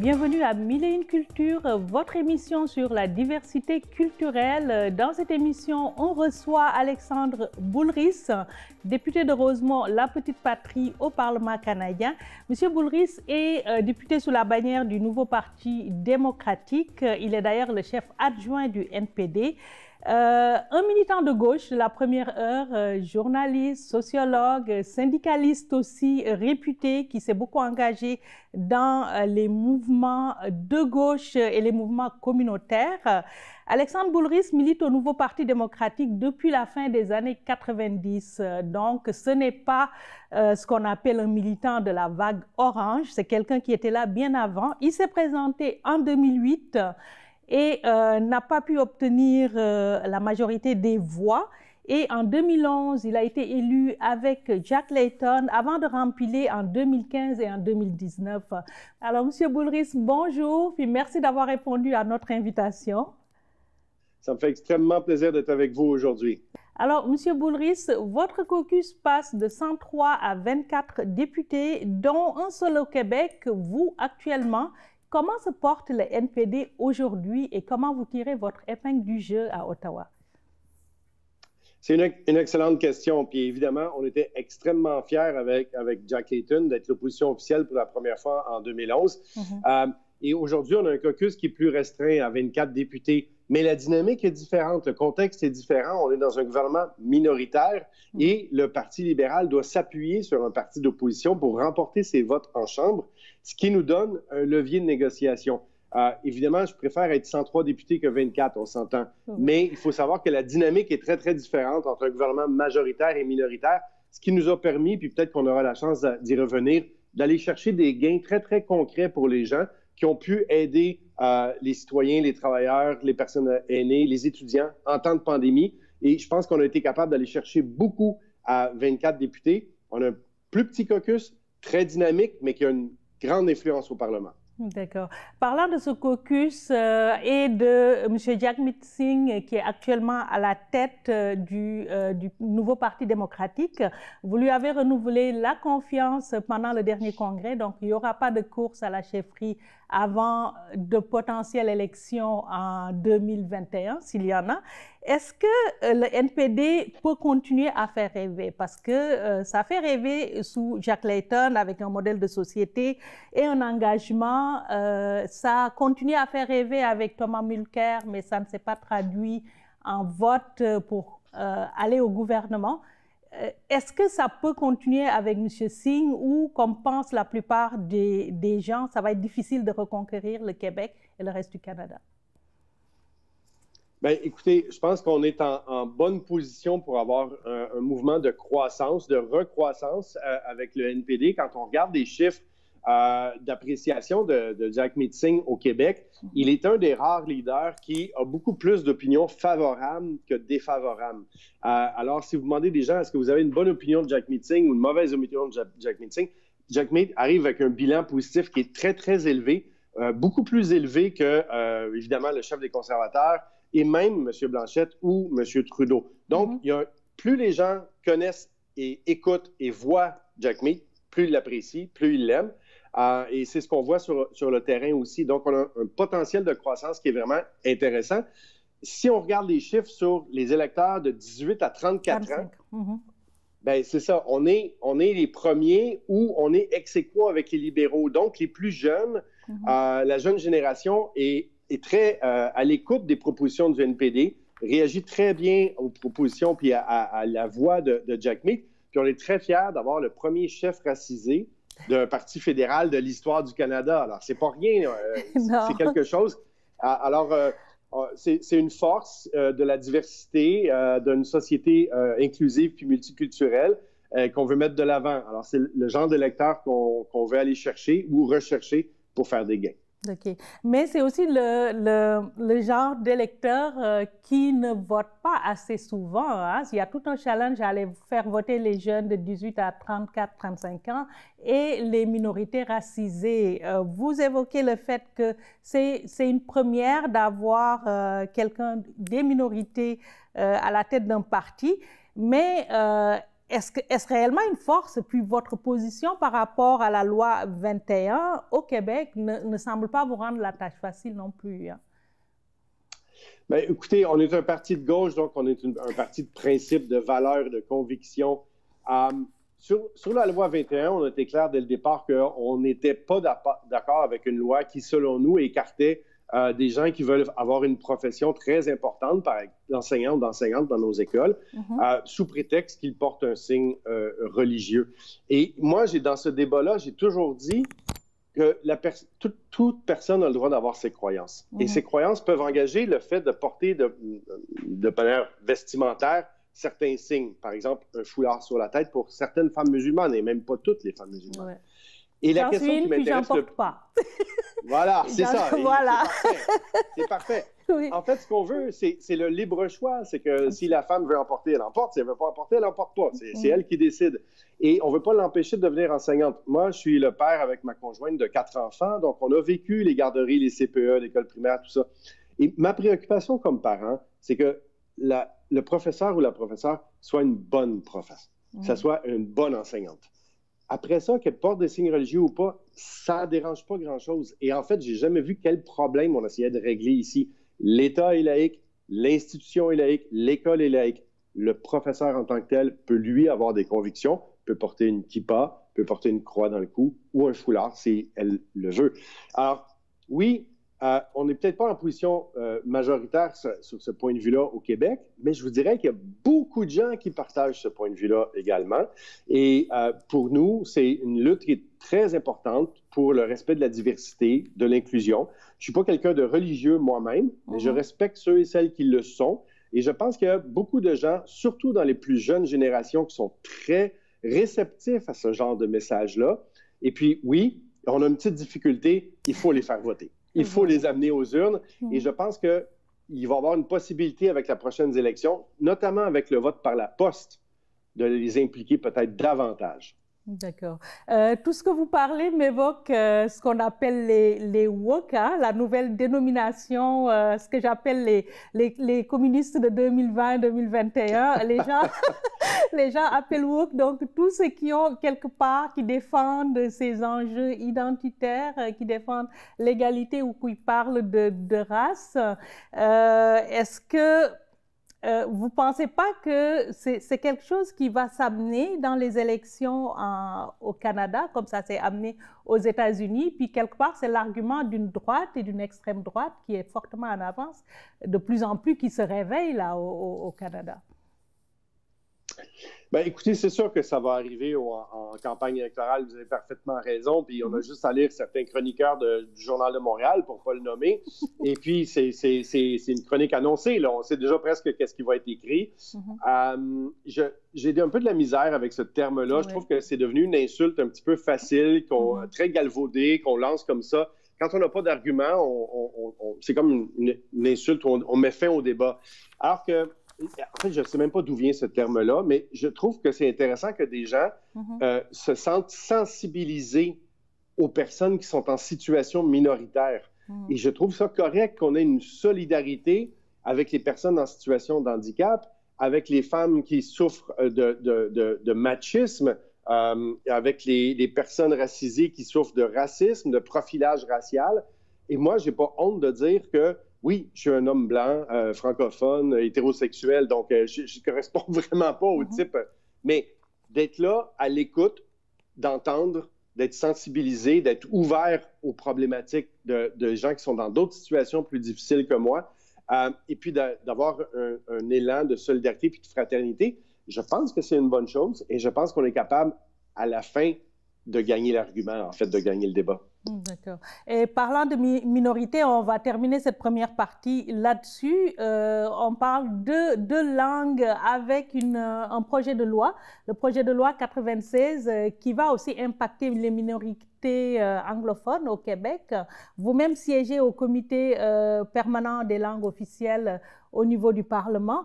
bienvenue à Mille et une Culture, votre émission sur la diversité culturelle. Dans cette émission, on reçoit Alexandre Boulris, député de Rosemont, la petite patrie au Parlement canadien. Monsieur Boulris est député sous la bannière du nouveau Parti démocratique. Il est d'ailleurs le chef adjoint du NPD. Un militant de gauche de la première heure, journaliste, sociologue, syndicaliste aussi réputé, qui s'est beaucoup engagé dans les mouvements de gauche et les mouvements communautaires. Alexandre Boulris milite au nouveau Parti démocratique depuis la fin des années 90. Donc, ce n'est pas ce qu'on appelle un militant de la vague orange, c'est quelqu'un qui était là bien avant. Il s'est présenté en 2008 et n'a pas pu obtenir la majorité des voix. Et en 2011, il a été élu avec Jack Layton avant de rempiler en 2015 et en 2019. Alors, Monsieur Boulris, bonjour, puis merci d'avoir répondu à notre invitation. Ça me fait extrêmement plaisir d'être avec vous aujourd'hui. Alors, Monsieur Boulris, votre caucus passe de 103 à 24 députés, dont un seul au Québec, vous actuellement. Comment se porte le NPD aujourd'hui et comment vous tirez votre épingle du jeu à Ottawa? C'est une excellente question. Puis évidemment, on était extrêmement fiers avec Jack Layton d'être l'opposition officielle pour la première fois en 2011. Et aujourd'hui, on a un caucus qui est plus restreint à 24 députés. Mais la dynamique est différente, le contexte est différent. On est dans un gouvernement minoritaire et le Parti libéral doit s'appuyer sur un parti d'opposition pour remporter ses votes en Chambre, ce qui nous donne un levier de négociation. Évidemment, je préfère être 103 députés que 24, on s'entend. Mais il faut savoir que la dynamique est très, très différente entre un gouvernement majoritaire et minoritaire, ce qui nous a permis, puis peut-être qu'on aura la chance d'y revenir, d'aller chercher des gains très, très concrets pour les gens qui ont pu aider les citoyens, les travailleurs, les personnes aînées, les étudiants en temps de pandémie. Et je pense qu'on a été capable d'aller chercher beaucoup à 24 députés. On a un plus petit caucus, très dynamique, mais qui a une grande influence au Parlement. D'accord. Parlant de ce caucus et de M. Jagmeet Singh, qui est actuellement à la tête du nouveau Parti démocratique, vous lui avez renouvelé la confiance pendant le dernier congrès, donc il n'y aura pas de course à la chefferie avant de potentielles élections en 2021, s'il y en a. Est-ce que le NPD peut continuer à faire rêver? Parce que ça fait rêver sous Jack Layton avec un modèle de société et un engagement. Ça a continué à faire rêver avec Thomas Mulcair, mais ça ne s'est pas traduit en vote pour aller au gouvernement. Est-ce que ça peut continuer avec M. Singh ou, comme pensent la plupart des gens, ça va être difficile de reconquérir le Québec et le reste du Canada? Bien, écoutez, je pense qu'on est en bonne position pour avoir un mouvement de croissance, de recroissance avec le NPD. Quand on regarde des chiffres d'appréciation de Jagmeet Singh au Québec, il est un des rares leaders qui a beaucoup plus d'opinions favorables que défavorables. Alors, si vous demandez des gens, est-ce que vous avez une bonne opinion de Jagmeet Singh ou une mauvaise opinion de Jagmeet Singh, Jagmeet arrive avec un bilan positif qui est très, très élevé, beaucoup plus élevé que, évidemment, le chef des conservateurs et même M. Blanchette ou M. Trudeau. Donc, plus les gens connaissent et écoutent et voient Jagmeet, plus ils l'apprécient, plus ils l'aiment. Et c'est ce qu'on voit sur le terrain aussi. Donc, on a un potentiel de croissance qui est vraiment intéressant. Si on regarde les chiffres sur les électeurs de 18 à 34 ans, ben c'est ça, on est les premiers ou on est ex-aequo avec les libéraux. Donc, les plus jeunes, la jeune génération est très à l'écoute des propositions du NPD, réagit très bien aux propositions puis à la voix de Jagmeet. Puis on est très fiers d'avoir le premier chef racisé d'un parti fédéral de l'histoire du Canada. Alors, c'est pas rien, c'est quelque chose. Alors, c'est une force de la diversité, d'une société inclusive puis multiculturelle qu'on veut mettre de l'avant. Alors, c'est le genre d'électeur qu'on veut aller chercher ou rechercher pour faire des gains. OK. Mais c'est aussi le genre d'électeurs qui ne votent pas assez souvent. Hein? Il y a tout un challenge à aller faire voter les jeunes de 18 à 34-35 ans et les minorités racisées. Vous évoquez le fait que c'est une première d'avoir quelqu'un des minorités à la tête d'un parti, mais est-ce réellement une force? Et puis votre position par rapport à la loi 21 au Québec ne semble pas vous rendre la tâche facile non plus. Hein? Bien, écoutez, on est un parti de gauche, donc on est un parti de principe, de valeurs, de convictions. Sur la loi 21, on a été clair dès le départ qu'on n'était pas d'accord avec une loi qui, selon nous, écartait des gens qui veulent avoir une profession très importante, par exemple d'enseignants ou d'enseignantes dans nos écoles, sous prétexte qu'ils portent un signe religieux. Et moi, dans ce débat-là, j'ai toujours dit que toute personne a le droit d'avoir ses croyances. Et ces croyances peuvent engager le fait de porter de manière vestimentaire certains signes. Par exemple, un foulard sur la tête pour certaines femmes musulmanes, et même pas toutes les femmes musulmanes. Ouais. Et la question qui m'intéresse... J'en porte pas. Voilà, c'est ça. Voilà. C'est parfait. Oui. En fait, ce qu'on veut, c'est le libre choix. C'est que si la femme veut en porter, elle en porte. Si elle ne veut pas en porter, elle n'en porte pas. C'est elle qui décide. Et on ne veut pas l'empêcher de devenir enseignante. Moi, je suis le père avec ma conjointe de 4 enfants. Donc, on a vécu les garderies, les CPE, l'école primaire, tout ça. Et ma préoccupation comme parent, c'est que le professeur ou la professeure soit une bonne professeure. Que ça soit une bonne enseignante. Après ça, qu'elle porte des signes religieux ou pas, ça ne dérange pas grand-chose. Et en fait, je n'ai jamais vu quel problème on essayait de régler ici. L'État est laïque, l'institution est laïque, l'école est laïque. Le professeur en tant que tel peut, lui, avoir des convictions, peut porter une kippa, peut porter une croix dans le cou ou un foulard si elle le veut. Alors, oui, on n'est peut-être pas en position majoritaire sur ce point de vue-là au Québec, mais je vous dirais qu'il y a beaucoup de gens qui partagent ce point de vue-là également. Et pour nous, c'est une lutte qui est très importante pour le respect de la diversité, de l'inclusion. Je ne suis pas quelqu'un de religieux moi-même, mais je respecte ceux et celles qui le sont. Et je pense qu'il y a beaucoup de gens, surtout dans les plus jeunes générations, qui sont très réceptifs à ce genre de message-là. Et puis, oui, on a une petite difficulté, il faut les faire voter. Il faut les amener aux urnes. Et je pense qu'il va y avoir une possibilité avec les prochaines élections, notamment avec le vote par la poste, de les impliquer peut-être davantage. D'accord. Tout ce que vous parlez m'évoque ce qu'on appelle les woke, hein, la nouvelle dénomination, ce que j'appelle les communistes de 2020-2021. Les gens appellent woke, donc tous ceux qui ont quelque part, qui défendent ces enjeux identitaires, qui défendent l'égalité ou qui parlent de race. Est-ce que vous ne pensez pas que c'est quelque chose qui va s'amener dans les élections au Canada, comme ça s'est amené aux États-Unis, puis quelque part, c'est l'argument d'une droite et d'une extrême droite qui est fortement en avance, de plus en plus qui se réveille là au Canada? Bien, écoutez, c'est sûr que ça va arriver en campagne électorale, vous avez parfaitement raison, puis on a juste à lire certains chroniqueurs du Journal de Montréal, pour ne pas le nommer, et puis c'est une chronique annoncée, là. On sait déjà presque qu'est-ce qui va être écrit. J'ai un peu de la misère avec ce terme-là, je trouve que c'est devenu une insulte un petit peu facile, très galvaudée, qu'on lance comme ça. Quand on n'a pas d'argument, c'est comme une insulte où on met fin au débat. Alors que en fait, je ne sais même pas d'où vient ce terme-là, mais je trouve que c'est intéressant que des gens se sentent sensibilisés aux personnes qui sont en situation minoritaire. Et je trouve ça correct qu'on ait une solidarité avec les personnes en situation de handicap, avec les femmes qui souffrent de machisme, avec les personnes racisées qui souffrent de racisme, de profilage racial. Et moi, je n'ai pas honte de dire que oui, je suis un homme blanc, francophone, hétérosexuel, donc je ne corresponds vraiment pas au type. Mais d'être là, à l'écoute, d'entendre, d'être sensibilisé, d'être ouvert aux problématiques de gens qui sont dans d'autres situations plus difficiles que moi, et puis d'avoir un élan de solidarité puis de fraternité, je pense que c'est une bonne chose et je pense qu'on est capable, à la fin, de gagner l'argument, en fait, de gagner le débat. D'accord. Et parlant de minorité, on va terminer cette première partie là-dessus. On parle de langue avec un projet de loi, le projet de loi 96, qui va aussi impacter les minorités anglophones au Québec. Vous-même siégez au comité permanent des langues officielles au niveau du Parlement.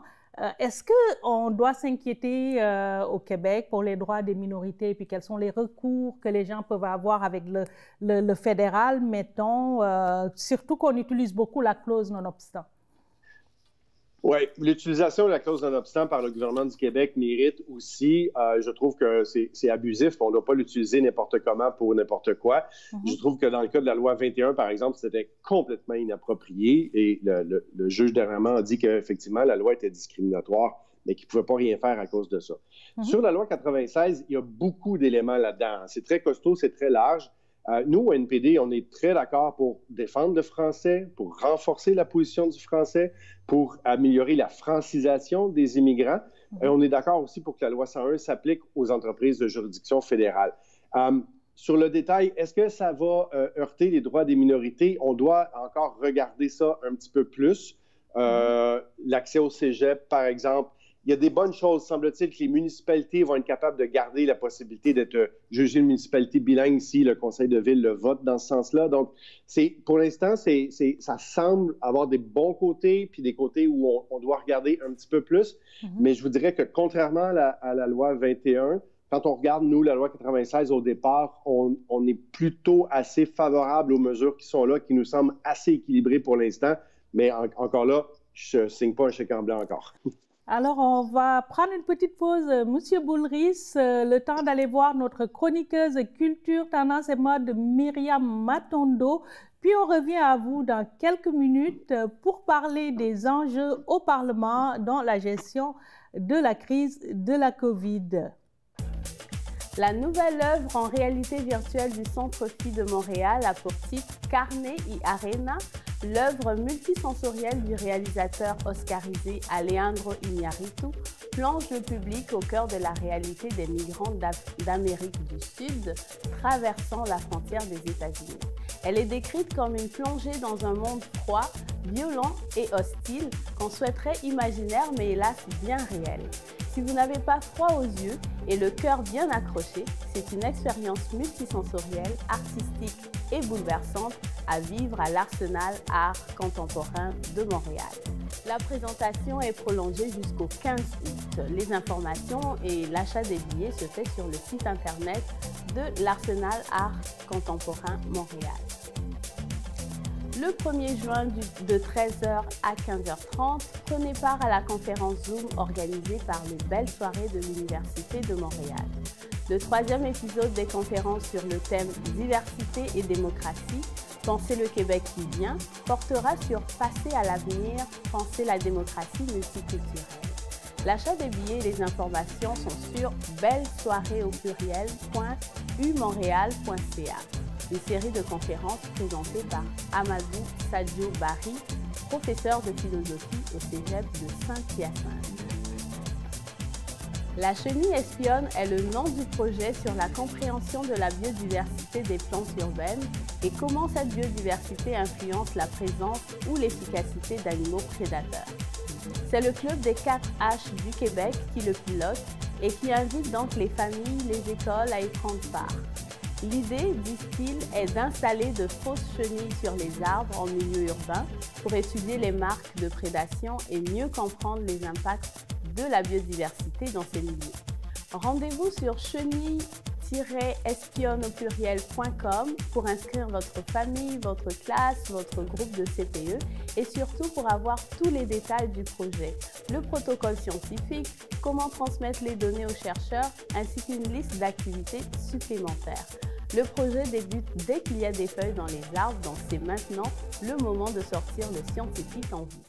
Est-ce qu'on doit s'inquiéter au Québec pour les droits des minorités et puis quels sont les recours que les gens peuvent avoir avec le fédéral, mettons, surtout qu'on utilise beaucoup la clause non-obstant? Oui, l'utilisation de la clause non-obstant par le gouvernement du Québec mérite aussi. Je trouve que c'est abusif. On ne doit pas l'utiliser n'importe comment pour n'importe quoi. Je trouve que dans le cas de la loi 21, par exemple, c'était complètement inapproprié et le juge dernièrement a dit qu'effectivement, la loi était discriminatoire, mais qu'il ne pouvait pas rien faire à cause de ça. Sur la loi 96, il y a beaucoup d'éléments là-dedans. C'est très costaud, c'est très large. Nous, au NPD, on est très d'accord pour défendre le français, pour renforcer la position du français, pour améliorer la francisation des immigrants. On est d'accord aussi pour que la loi 101 s'applique aux entreprises de juridiction fédérale. Sur le détail, est-ce que ça va heurter les droits des minorités? On doit encore regarder ça un petit peu plus. L'accès au cégep, par exemple. Il y a des bonnes choses. Semble-t-il que les municipalités vont être capables de garder la possibilité d'être jugées une municipalité bilingue si le conseil de ville le vote dans ce sens-là. Donc, pour l'instant, ça semble avoir des bons côtés puis des côtés où on doit regarder un petit peu plus. Mais je vous dirais que contrairement à la loi 21, quand on regarde, nous, la loi 96 au départ, on est plutôt assez favorable aux mesures qui sont là, qui nous semblent assez équilibrées pour l'instant. Mais encore là, je ne signe pas un chèque en blanc encore. Alors, on va prendre une petite pause, Monsieur Boulris, le temps d'aller voir notre chroniqueuse culture, tendance et mode, Myriam Matondo. Puis, on revient à vous dans quelques minutes pour parler des enjeux au Parlement dans la gestion de la crise de la COVID. La nouvelle œuvre en réalité virtuelle du Centre Phi de Montréal a pour titre Carne y Arena, l'œuvre multisensorielle du réalisateur oscarisé Alejandro Iñárritu plonge le public au cœur de la réalité des migrants d'Amérique du Sud traversant la frontière des États-Unis. Elle est décrite comme une plongée dans un monde froid, violent et hostile qu'on souhaiterait imaginaire mais hélas bien réel. Si vous n'avez pas froid aux yeux et le cœur bien accroché, c'est une expérience multisensorielle, artistique et bouleversante à vivre à l'Arsenal Art Contemporain de Montréal. La présentation est prolongée jusqu'au 15 août. Les informations et l'achat des billets se fait sur le site internet de l'Arsenal Art Contemporain Montréal. Le 1er juin de 13h à 15h30, prenez part à la conférence Zoom organisée par les Belles Soirées de l'Université de Montréal. Le 3e épisode des conférences sur le thème Diversité et démocratie, Penser le Québec qui vient, portera sur Passer à l'avenir, penser la démocratie multiculturelle. L'achat des billets et les informations sont sur bellesoirées.umontréal.ca. Une série de conférences présentées par Amadou Sadio Barry, professeur de philosophie au Cégep de Saint-Hyacinthe. La chenille espionne est le nom du projet sur la compréhension de la biodiversité des plantes urbaines et comment cette biodiversité influence la présence ou l'efficacité d'animaux prédateurs. C'est le club des 4H du Québec qui le pilote et qui invite donc les familles, les écoles à y prendre part. L'idée, disent-ils, est d'installer de fausses chenilles sur les arbres en milieu urbain pour étudier les marques de prédation et mieux comprendre les impacts de la biodiversité dans ces milieux. Rendez-vous sur chenille-espionne.com pour inscrire votre famille, votre classe, votre groupe de CPE et surtout pour avoir tous les détails du projet, le protocole scientifique, comment transmettre les données aux chercheurs ainsi qu'une liste d'activités supplémentaires. Le projet débute dès qu'il y a des feuilles dans les arbres, donc c'est maintenant le moment de sortir le scientifique en vous.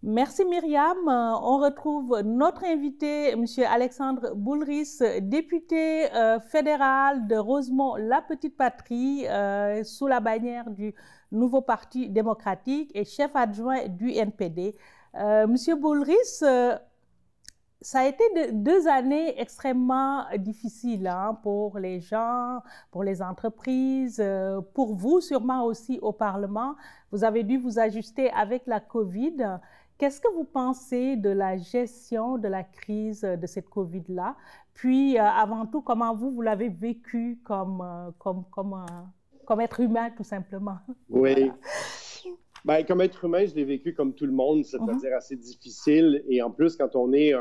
Merci Myriam. On retrouve notre invité, M. Alexandre Boulris, député fédéral de Rosemont-la-Petite-Patrie, sous la bannière du Nouveau Parti démocratique et chef adjoint du NPD. Monsieur Boulris, ça a été 2 années extrêmement difficiles pour les gens, pour les entreprises, pour vous sûrement aussi au Parlement. Vous avez dû vous ajuster avec la COVID. Qu'est-ce que vous pensez de la gestion de la crise de cette COVID-là? Puis, avant tout, comment vous l'avez vécu comme être humain, tout simplement? Oui. Voilà. Ben, comme être humain, je l'ai vécu comme tout le monde, c'est-à-dire assez difficile. Et en plus, quand on est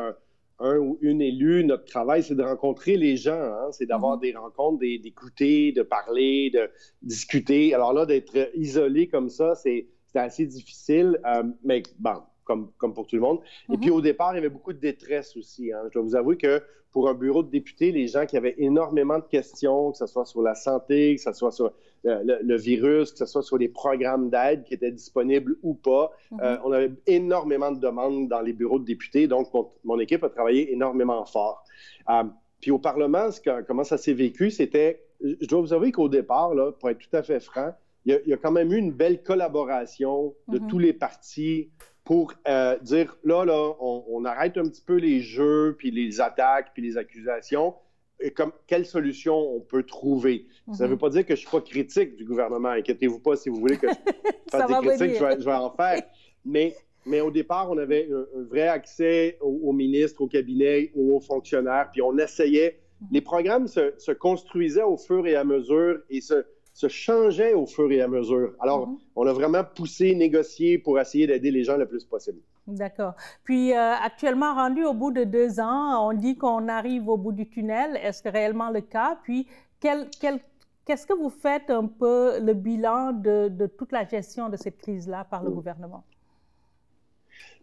un ou une élue, notre travail, c'est de rencontrer les gens, c'est d'avoir des rencontres, d'écouter, de parler, de discuter. Alors là, d'être isolé comme ça, c'était assez difficile. Mais bon, comme pour tout le monde. Et puis, au départ, il y avait beaucoup de détresse aussi. Hein. Je dois vous avouer que pour un bureau de député, les gens qui avaient énormément de questions, que ce soit sur la santé, que ce soit sur le virus, que ce soit sur les programmes d'aide qui étaient disponibles ou pas, on avait énormément de demandes dans les bureaux de députés. Donc, mon équipe a travaillé énormément fort. Puis au Parlement, comment ça s'est vécu, c'était, je dois vous avouer qu'au départ, là, pour être tout à fait franc, il y a quand même eu une belle collaboration de tous les partis pour dire, là, on arrête un petit peu les jeux, puis les attaques, puis les accusations. Et quelle solution on peut trouver? Ça ne veut pas dire que je ne suis pas critique du gouvernement. Inquiétez-vous pas si vous voulez que je fasse des critiques, je vais en faire. Mais au départ, on avait un vrai accès aux ministres, au cabinet, aux fonctionnaires, puis on essayait. Les programmes se construisaient au fur et à mesure et se changeaient au fur et à mesure. Alors, on a vraiment poussé, négocié pour essayer d'aider les gens le plus possible. D'accord. Puis, actuellement, rendu au bout de 2 ans, on dit qu'on arrive au bout du tunnel. Est-ce que réellement le cas? Puis, qu'est-ce que vous faites un peu le bilan de toute la gestion de cette crise-là par le gouvernement?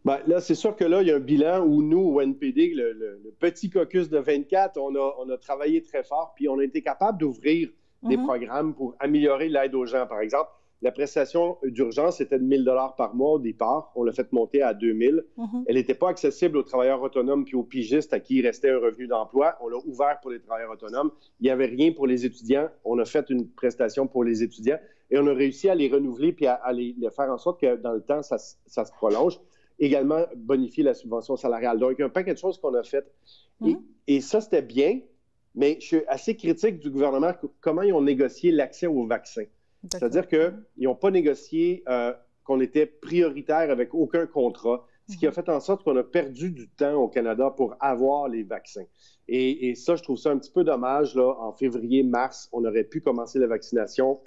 Ben, là, c'est sûr que là, il y a un bilan où nous, au NPD, le petit caucus de 24, on a travaillé très fort, puis on a été capable d'ouvrir des programmes pour améliorer l'aide aux gens. Par exemple, la prestation d'urgence était de 1 000 $ par mois au départ. On l'a fait monter à 2 000. Elle n'était pas accessible aux travailleurs autonomes puis aux pigistes à qui il restait un revenu d'emploi. On l'a ouvert pour les travailleurs autonomes. Il n'y avait rien pour les étudiants. On a fait une prestation pour les étudiants et on a réussi à les renouveler puis à les faire en sorte que dans le temps, ça se prolonge. Également, bonifier la subvention salariale. Donc, un paquet de choses qu'on a faites. Et ça, c'était bien, mais je suis assez critique du gouvernement comment ils ont négocié l'accès aux vaccins. C'est-à-dire qu'ils n'ont pas négocié qu'on était prioritaire avec aucun contrat, ce qui a fait en sorte qu'on a perdu du temps au Canada pour avoir les vaccins. Et ça, je trouve ça un petit peu dommage. Là, en février, mars, on aurait pu commencer la vaccination,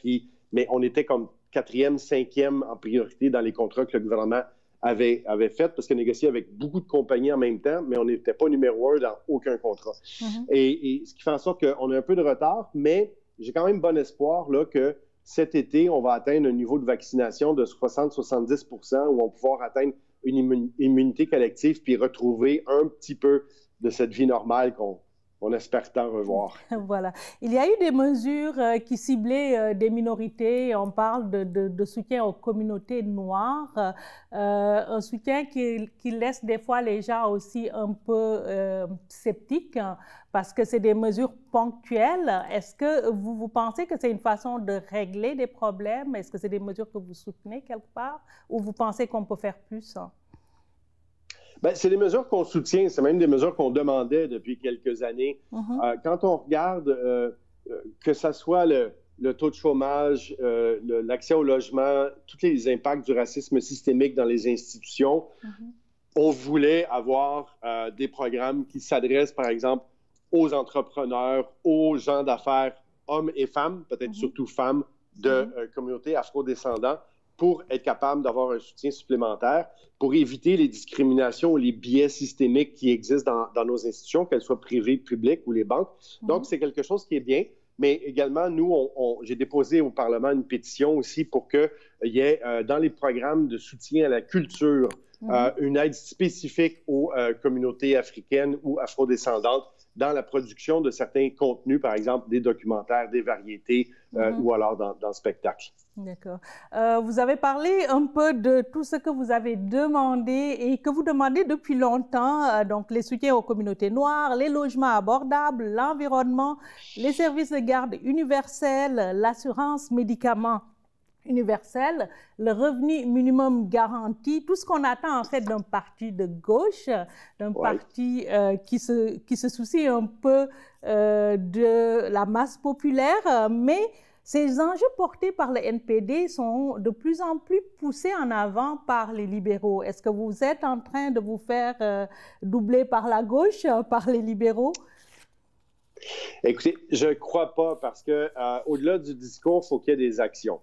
mais on était comme 4e, 5e en priorité dans les contrats que le gouvernement avait fait, parce qu'on négociait avec beaucoup de compagnies en même temps, mais on n'était pas numéro 1 dans aucun contrat. Et ce qui fait en sorte qu'on a un peu de retard, mais j'ai quand même bon espoir là, que cet été, on va atteindre un niveau de vaccination de 60-70 % où on va pouvoir atteindre une immunité collective puis retrouver un petit peu de cette vie normale qu'on espère tant revoir. Voilà. Il y a eu des mesures qui ciblaient des minorités. On parle de soutien aux communautés noires, un soutien qui laisse des fois les gens aussi un peu sceptiques parce que c'est des mesures ponctuelles. Est-ce que vous pensez que c'est une façon de régler des problèmes? Est-ce que c'est des mesures que vous soutenez quelque part ou vous pensez qu'on peut faire plus? Bien, c'est des mesures qu'on soutient, c'est même des mesures qu'on demandait depuis quelques années. Quand on regarde que ce soit le taux de chômage, l'accès au logement, tous les impacts du racisme systémique dans les institutions, on voulait avoir des programmes qui s'adressent, par exemple, aux entrepreneurs, aux gens d'affaires, hommes et femmes, peut-être surtout femmes, de communautés afrodescendantes, pour être capable d'avoir un soutien supplémentaire, pour éviter les discriminations ou les biais systémiques qui existent dans nos institutions, qu'elles soient privées, publiques ou les banques. Donc, c'est quelque chose qui est bien. Mais également, nous, j'ai déposé au Parlement une pétition aussi pour qu'il y ait, dans les programmes de soutien à la culture, une aide spécifique aux communautés africaines ou afrodescendantes dans la production de certains contenus, par exemple des documentaires, des variétés ou alors dans le spectacle. D'accord. Vous avez parlé un peu de tout ce que vous avez demandé et que vous demandez depuis longtemps, donc les soutiens aux communautés noires, les logements abordables, l'environnement, les services de garde universels, l'assurance médicaments universelle, le revenu minimum garanti, tout ce qu'on attend en fait d'un parti de gauche, d'un parti qui se soucie un peu de la masse populaire, mais ces enjeux portés par le NPD sont de plus en plus poussés en avant par les libéraux. Est-ce que vous êtes en train de vous faire doubler par la gauche, par les libéraux? Écoutez, je ne crois pas parce que au-delà du discours, il faut qu'il y ait des actions.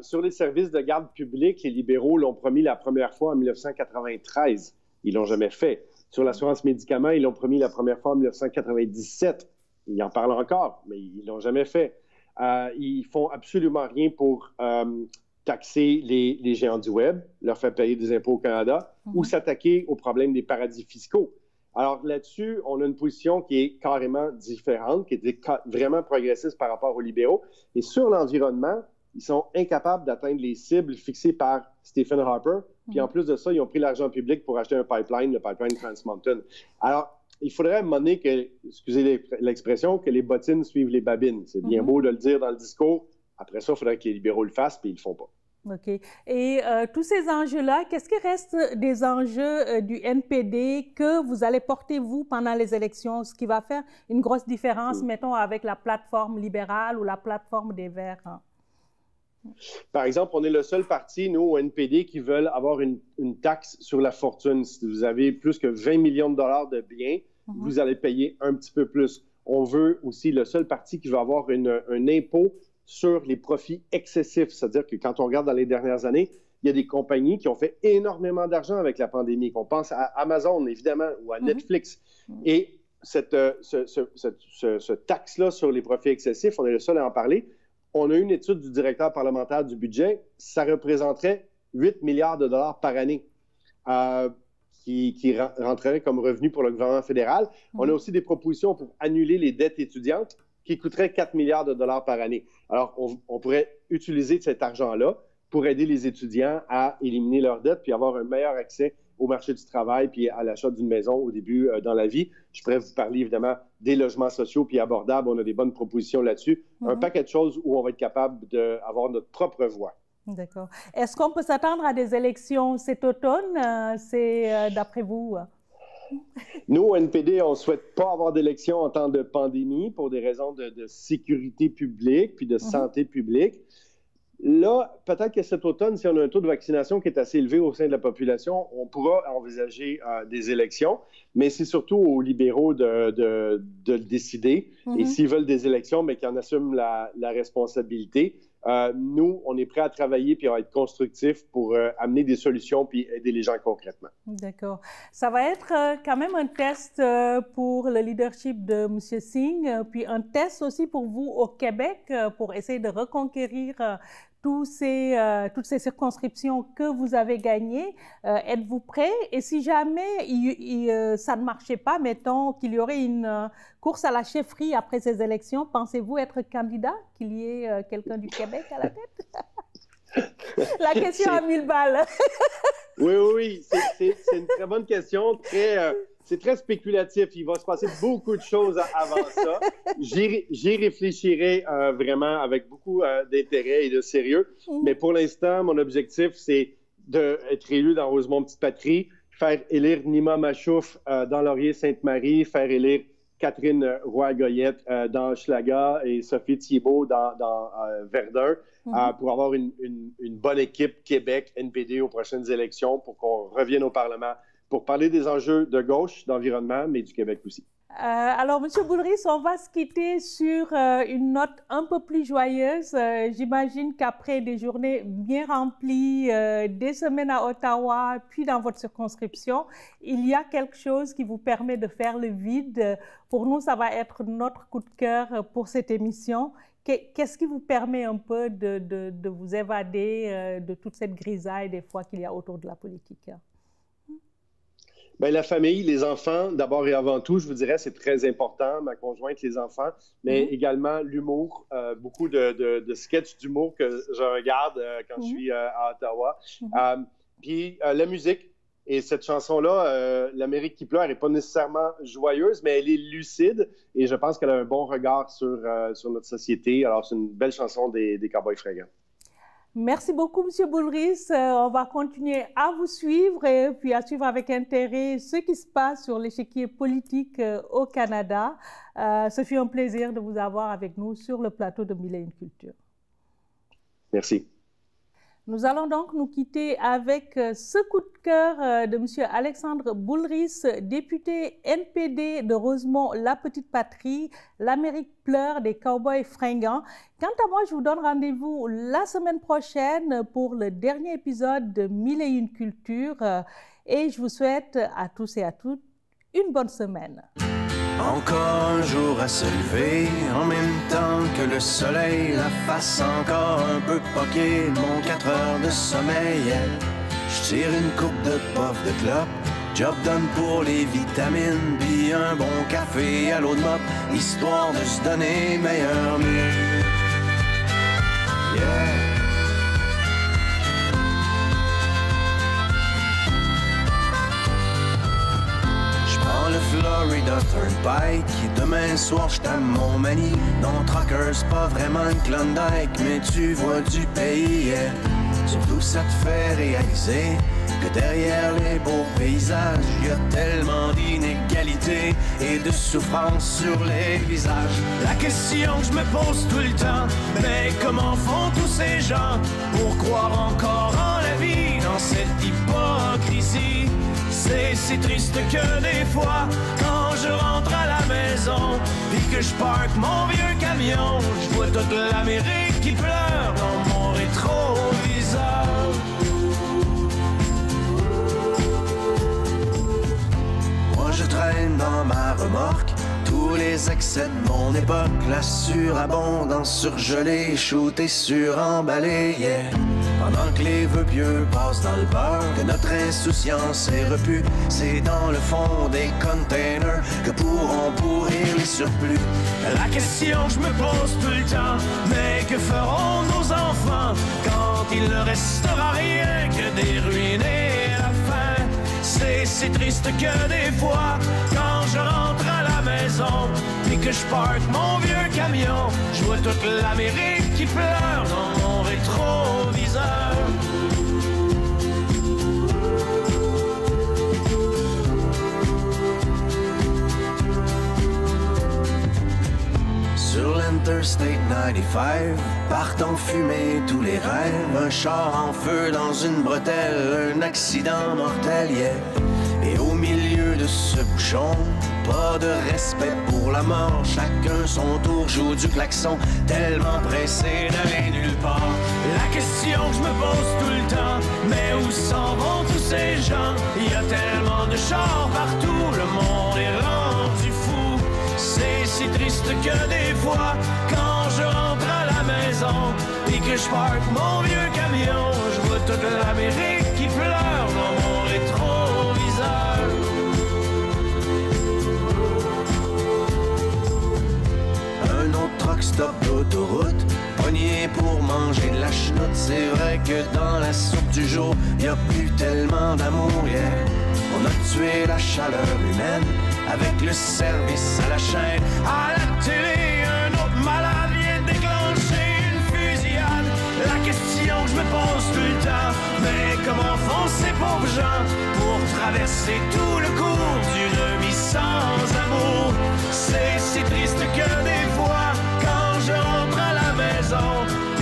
Sur les services de garde publique, les libéraux l'ont promis la première fois en 1993. Ils ne l'ont jamais fait. Sur l'assurance médicaments, ils l'ont promis la première fois en 1997. Ils en parlent encore, mais ils ne l'ont jamais fait. Ils font absolument rien pour taxer les géants du Web, leur faire payer des impôts au Canada, ou s'attaquer au problème des paradis fiscaux. Alors là-dessus, on a une position qui est carrément différente, qui est vraiment progressiste par rapport aux libéraux. Et sur l'environnement, ils sont incapables d'atteindre les cibles fixées par Stephen Harper. Puis en plus de ça, ils ont pris l'argent public pour acheter un pipeline, le pipeline Trans Mountain. Alors, il faudrait à un moment donné que, excusez l'expression, que les bottines suivent les babines. C'est bien beau de le dire dans le discours. Après ça, il faudrait que les libéraux le fassent, puis ils ne le font pas. OK. Et tous ces enjeux-là, qu'est-ce qui reste des enjeux du NPD que vous allez porter, vous, pendant les élections, ce qui va faire une grosse différence, mettons, avec la plateforme libérale ou la plateforme des Verts? Hein? Par exemple, on est le seul parti, nous, au NPD, qui veulent avoir une taxe sur la fortune. Si vous avez plus que 20 millions de dollars de biens, vous allez payer un petit peu plus. On veut aussi le seul parti qui veut avoir un impôt sur les profits excessifs. C'est-à-dire que quand on regarde dans les dernières années, il y a des compagnies qui ont fait énormément d'argent avec la pandémie. On pense à Amazon, évidemment, ou à Netflix. Et ce taxe-là sur les profits excessifs, on est le seul à en parler. On a eu une étude du directeur parlementaire du budget. Ça représenterait 8 milliards de dollars par année qui rentrerait comme revenu pour le gouvernement fédéral. On a aussi des propositions pour annuler les dettes étudiantes qui coûteraient 4 milliards de dollars par année. Alors, on pourrait utiliser cet argent-là pour aider les étudiants à éliminer leurs dettes puis avoir un meilleur accès au marché du travail puis à l'achat d'une maison au début dans la vie. Je pourrais vous parler évidemment des logements sociaux puis abordables. On a des bonnes propositions là-dessus. Un paquet de choses où on va être capable d'avoir notre propre voix. D'accord. Est-ce qu'on peut s'attendre à des élections cet automne? C'est d'après vous? Nous, au NPD, on ne souhaite pas avoir d'élections en temps de pandémie pour des raisons de sécurité publique puis de santé publique. Là, peut-être que cet automne, si on a un taux de vaccination qui est assez élevé au sein de la population, on pourra envisager des élections, mais c'est surtout aux libéraux de le décider. Et s'ils veulent des élections, mais qu'ils en assument la responsabilité. Nous, on est prêts à travailler puis à être constructifs pour amener des solutions puis aider les gens concrètement. D'accord. Ça va être quand même un test pour le leadership de M. Singh, puis un test aussi pour vous au Québec pour essayer de reconquérir toutes ces circonscriptions que vous avez gagnées. Êtes-vous prêts? Et si jamais ça ne marchait pas, mettons qu'il y aurait une course à la chefferie après ces élections, pensez-vous être candidat, qu'il y ait quelqu'un du Québec à la tête? La question à 1000 balles. Oui, c'est une très bonne question. C'est très spéculatif. Il va se passer beaucoup de choses avant ça. J'y réfléchirai vraiment avec beaucoup d'intérêt et de sérieux. Mais pour l'instant, mon objectif, c'est d'être élu dans Rosemont-Petite-Patrie, faire élire Nima Machouf dans Laurier-Sainte-Marie, faire élire Catherine Roy-Goyette dans Hochelaga et Sophie Thibault dans Verdun pour avoir une bonne équipe Québec, NPD aux prochaines élections pour qu'on revienne au Parlement pour parler des enjeux de gauche, d'environnement, mais du Québec aussi. Alors, M. Boulris, on va se quitter sur une note un peu plus joyeuse. J'imagine qu'après des journées bien remplies, des semaines à Ottawa, puis dans votre circonscription, il y a quelque chose qui vous permet de faire le vide. Pour nous, ça va être notre coup de cœur pour cette émission. Qu'est-ce qui vous permet un peu de vous évader de toute cette grisaille des fois qu'il y a autour de la politique? Bien, la famille, les enfants, d'abord et avant tout, je vous dirais, c'est très important, ma conjointe, les enfants, mais également l'humour, beaucoup de sketchs d'humour que je regarde quand je suis à Ottawa. Puis la musique, et cette chanson-là, L'Amérique qui pleure, n'est pas nécessairement joyeuse, mais elle est lucide, et je pense qu'elle a un bon regard sur notre société. Alors, c'est une belle chanson des Cowboys fringants. Merci beaucoup, M. Boulris. On va continuer à vous suivre et puis à suivre avec intérêt ce qui se passe sur l'échiquier politique au Canada. Ce fut un plaisir de vous avoir avec nous sur le plateau de Mille et une Culture. Merci. Nous allons donc nous quitter avec ce coup de cœur de M. Alexandre Boulris, député NPD de Rosemont-la-Petite-Patrie, L'Amérique pleure des Cowboys fringants. Quant à moi, je vous donne rendez-vous la semaine prochaine pour le dernier épisode de Mille et une Culture et je vous souhaite à tous et à toutes une bonne semaine. Encore un jour à se lever, en même temps que le soleil, la face encore un peu poquée, mon 4 heures de sommeil. Je tire une coupe de puff de clope, job done pour les vitamines, puis un bon café à l'eau de mop, histoire de se donner meilleur mieux. Yeah. Le Florida Turnpike, demain soir j't'aime mon manie. Non, Trucker, c'est pas vraiment une Klondike, mais tu vois du pays, yeah. Surtout ça te fait réaliser que derrière les beaux paysages, y a tellement d'inégalités et de souffrance sur les visages. La question que je me pose tout le temps, mais comment font tous ces gens pour croire encore en la vie dans cette hypocrisie? C'est si triste que des fois, quand je rentre à la maison, puis que je parque mon vieux camion, je vois toute l'Amérique qui pleure dans mon rétroviseur. Moi je traîne dans ma remorque tous les excès de mon époque, la surabondance surgelée, shootée, suremballée, yeah. Pendant que les vœux pieux passent dans le beurre, que notre insouciance est repue, c'est dans le fond des containers que pourront pourrir les surplus. La question que je me pose tout le temps, mais que feront nos enfants quand il ne restera rien que des ruines et la faim? C'est si triste que des fois, quand je rentre à la maison, puis que je parque mon vieux camion, je vois toute l'Amérique qui pleure dans mon rétroviseur. Sur l'Interstate 95, partent en fumée tous les rêves, un char en feu dans une bretelle, un accident mortel, yeah. Et au milieu de ce bouchon, pas de respect pour la mort, chacun son tour joue du klaxon, tellement pressé d'aller nulle part. La question que je me pose tout le temps, mais où s'en vont tous ces gens? Il y a tellement de chars partout, le monde est rendu fou. C'est si triste que des fois, quand je rentre à la maison, et que je parque mon vieux camion, je vois toute l'Amérique qui pleure dans mon rétroviseur. Un autre truck stop d'autoroute, pogné pour manger de la chenoute. C'est vrai que dans la soupe du jour, y a plus tellement d'amour, yeah. On a tué la chaleur humaine avec le service à la chaîne. À la télé, un autre malade vient déclencher une fusillade. La question que je me pose tout le temps, mais comment font ces pauvres gens pour traverser tout le cours d'une vie sans amour? C'est si triste que des fois, quand je rentre à la maison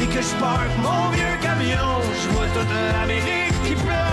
et que je parque mon vieux camion, je vois toute l'Amérique qui pleure.